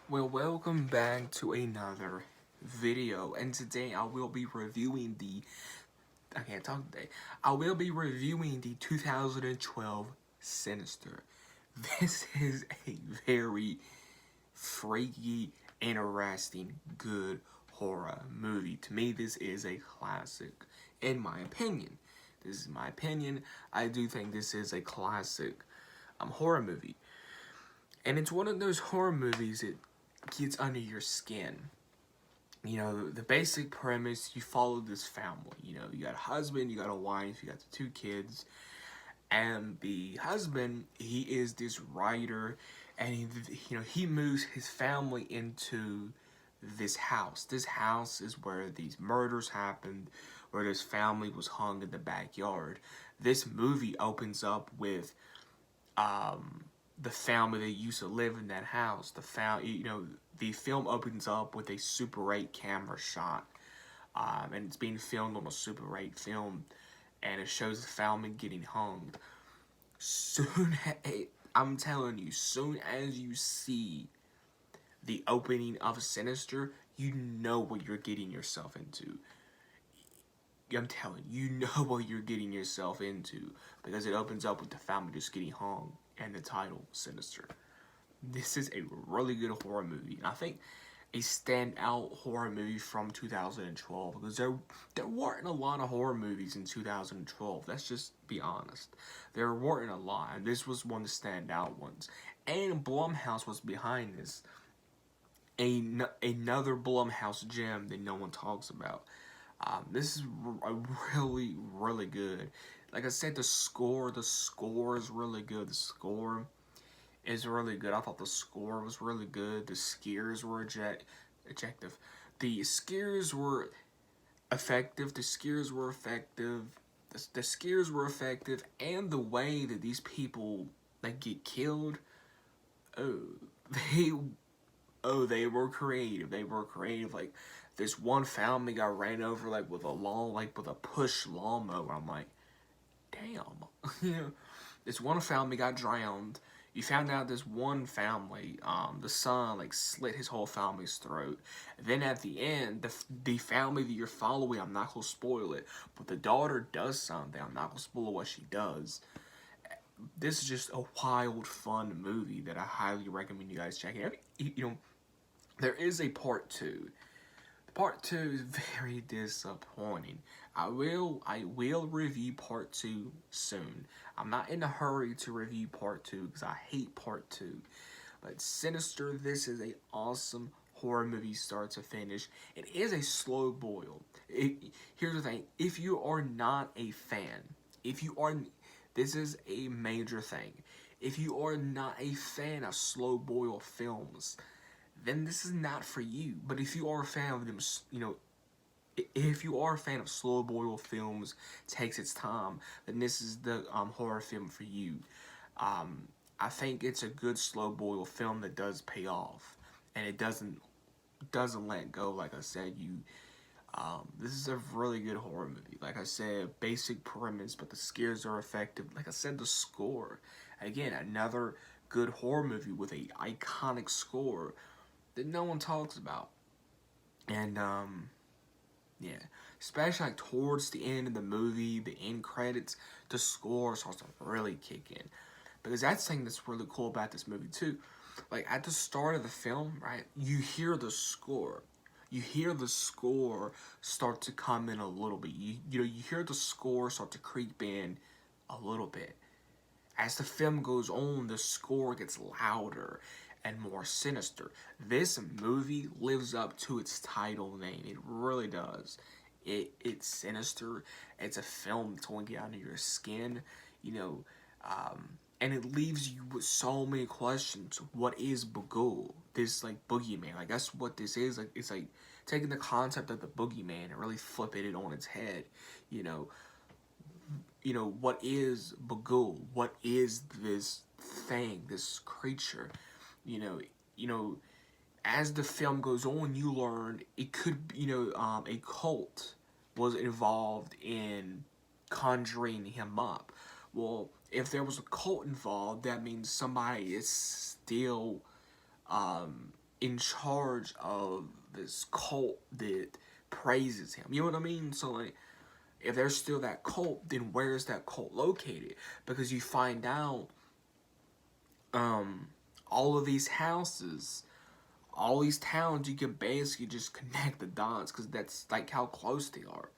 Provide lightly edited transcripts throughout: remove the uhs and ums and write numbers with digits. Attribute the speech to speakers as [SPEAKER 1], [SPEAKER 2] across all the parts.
[SPEAKER 1] Well, welcome back to another video, and today I will be reviewing I can't talk today. I will be reviewing the 2012 Sinister. This is a very freaky, interesting, good horror movie. To me, this is a classic, in my opinion. This is my opinion. I do think this is a classic horror movie. And it's one of those horror movies that gets under your skin. You know, the basic premise, you follow this family. You know, you got a husband, you got a wife, you got the two kids. And the husband, he is this writer, and he moves his family into this house. This house is where these murders happened, where this family was hung in the backyard. This movie opens up with the family that used to live in that house. The film opens up with a Super 8 camera shot, and it's being filmed on a Super 8 film, and it shows the family getting hung. I'm telling you, soon as you see the opening of Sinister, you know what you're getting yourself into. I'm telling you, you know what you're getting yourself into because it opens up with the family just getting hung and the title Sinister. This is a really good horror movie, and I think a standout horror movie from 2012 because there weren't a lot of horror movies in 2012. Let's just be honest, there weren't a lot, and this was one of the standout ones. And Blumhouse was behind this. Another Blumhouse gem that no one talks about. This is really good. Like I said, the score is really good. The score is really good. I thought the score was really good. The scares were objective. The scares were effective. The scares were effective. The scares were effective, and the way that these people that get killed, oh, they they were creative. They were creative. Like this one family got ran over with a push lawnmower. I'm like, damn. You know, this one family got drowned. You found out this one family, the son slit his whole family's throat. And then at the end, the family that you're following, I'm not gonna spoil it, but the daughter does something. I'm not gonna spoil what she does. This is just a wild, fun movie that I highly recommend you guys check out. There is a part two. Part two is very disappointing. I will review part two soon. I'm not in a hurry to review part two because I hate part two. But Sinister, this is a awesome horror movie start to finish. It is a slow boil. Here's the thing: if you are not a fan, if you are, this is a major thing. If you are not a fan of slow boil films, then this is not for you. But if you are a fan of them, if you are a fan of slow boil films, takes its time, then this is the horror film for you. I think it's a good slow boil film that does pay off, and it doesn't let go. Like I said, this is a really good horror movie. Like I said, basic premise, but the scares are effective. Like I said, the score, again, another good horror movie with a iconic score that no one talks about. And yeah, especially towards the end of the movie, the end credits, the score starts to really kick in. Because that's the thing that's really cool about this movie too. Like at the start of the film, right, you hear the score. You hear the score start to come in a little bit. You hear the score start to creep in a little bit. As the film goes on, the score gets louder and more sinister. This movie lives up to its title name. It really does. It's sinister. It's a film that's going to get under your skin, you know, and it leaves you with so many questions. What is Bagul? This boogeyman. Like that's what this is. Like it's like taking the concept of the boogeyman and really flipping it on its head. You know, what is Bagul? What is this thing, this creature? You know, you know, as the film goes on, you learn it could, a cult was involved in conjuring him up. Well, if there was a cult involved, that means somebody is still in charge of this cult that praises him. You know what I mean? So like, if there's still that cult, then where is that cult located? Because you find out, all of these houses, all these towns, you can basically just connect the dots because that's like how close they are.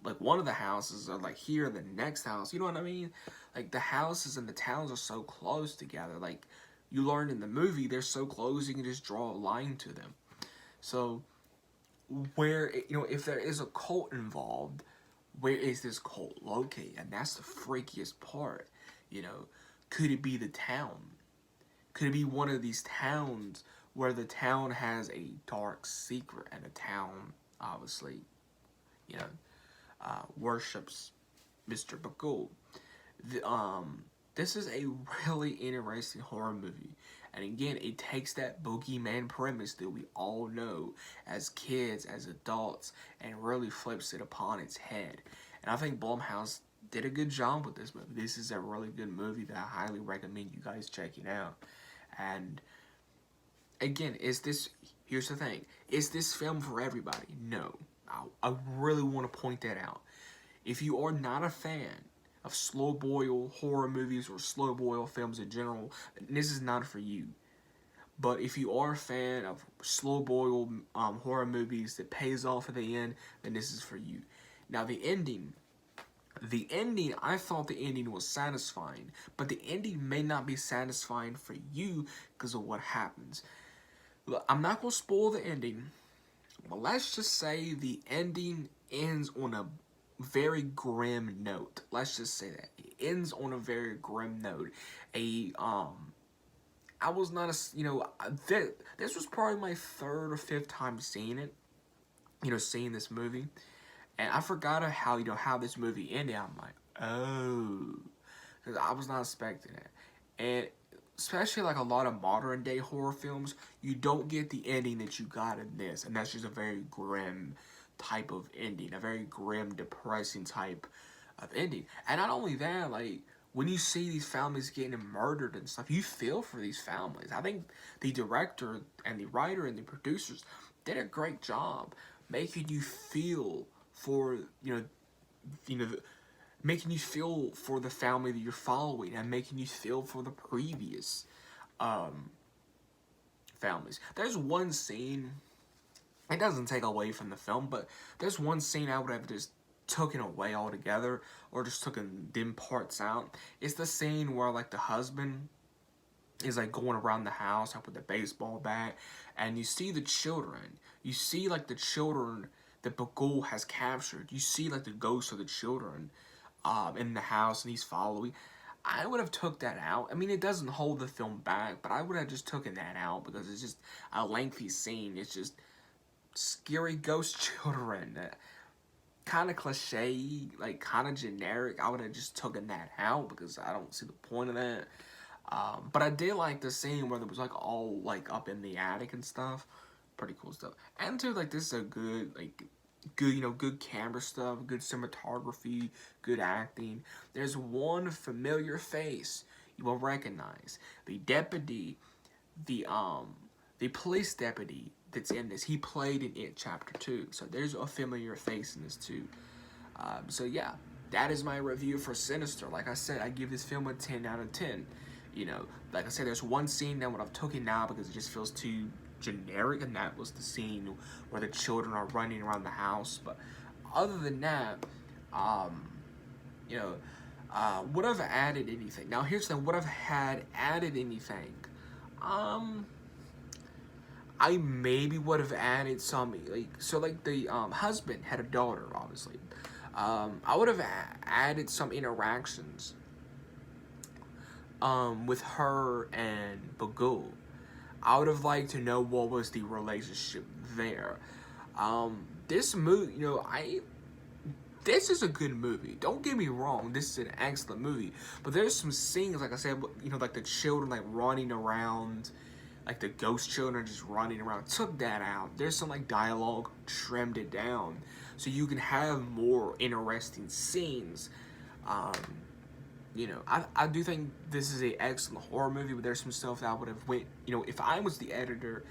[SPEAKER 1] Like one of the houses are like here, the next house. You know what I mean? Like the houses and the towns are so close together. Like you learn in the movie, they're so close you can just draw a line to them. So where, if there is a cult involved, where is this cult located? And that's the freakiest part. You know, could it be the town? Could it be one of these towns where the town has a dark secret and the town obviously, you know, worships Mr. Bagul? This is a really interesting horror movie. And again, it takes that boogeyman premise that we all know as kids, as adults, and really flips it upon its head. And I think Blumhouse did a good job with this movie. This is a really good movie that I highly recommend you guys checking out. And again, here's the thing, is this film for everybody? No. I really want to point that out. If you are not a fan of slow boil horror movies or slow boil films in general, this is not for you. But if you are a fan of slow boil horror movies that pays off at the end, then this is for you. Now the ending, I thought the ending was satisfying, but the ending may not be satisfying for you because of what happens. Look, I'm not going to spoil the ending, but let's just say the ending ends on a very grim note. Let's just say that. It ends on a very grim note. I was not this was probably my third or fifth time seeing it, seeing this movie. And I forgot how this movie ended. I'm like, oh, because I was not expecting it. And especially like a lot of modern day horror films, you don't get the ending that you got in this. And that's just a very grim type of ending, a very grim, depressing type of ending. And not only that, like, when you see these families getting murdered and stuff, you feel for these families. I think the director and the writer and the producers did a great job making you feel for, making you feel for the family that you're following and making you feel for the previous families. There's one scene, it doesn't take away from the film, but there's one scene I would have just taken away altogether or just taken them parts out. It's the scene where like the husband is like going around the house like with a baseball bat, and you see the children. You see like the children that Bagul has captured. You see like the ghosts of the children in the house, and he's following. I would have took that out. I mean, it doesn't hold the film back, but I would have just taken that out because it's just a lengthy scene. It's just scary ghost children. Kind of cliche, like kind of generic. I would have just taken that out because I don't see the point of that. But I did like the scene where it was like all like up in the attic and stuff. Pretty cool stuff. And too, like, this is a good, like, good camera stuff, good cinematography, good acting. There's one familiar face you will recognize. The deputy, the police deputy that's in this. He played in It Chapter 2. So there's a familiar face in this too. So yeah, that is my review for Sinister. Like I said, I give this film a 10 out of 10. Like I said, there's one scene that what I've taken now because it just feels too generic, and that was the scene where the children are running around the house. But other than that, would I've added anything? Now here's the thing, would I've had added anything? I maybe would have added some, like the husband had a daughter, obviously. I would have added some interactions with her and Bagul. I would have liked to know what was the relationship there. This movie, this is a good movie. Don't get me wrong, this is an excellent movie. But there's some scenes, like I said, like the children like running around, like the ghost children just running around. Took that out. There's some like dialogue, trimmed it down so you can have more interesting scenes. I do think this is an excellent horror movie, but there's some stuff that I would have went, if I was the editor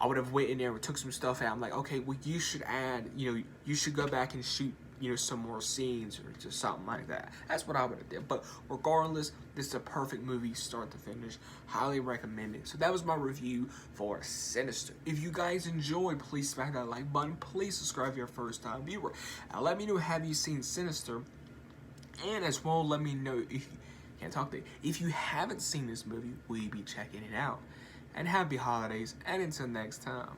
[SPEAKER 1] I would have went in there and took some stuff out. I'm like, okay, well, you should add, you should go back and shoot, some more scenes or just something like that. That's what I would have did. But regardless, this is a perfect movie, start to finish. Highly recommend it. So that was my review for Sinister. If you guys enjoyed, please smack that like button. Please subscribe if you're a first-time viewer. And let me know, have you seen Sinister? And as well, let me know if if you haven't seen this movie, will you be checking it out? And happy holidays, and until next time.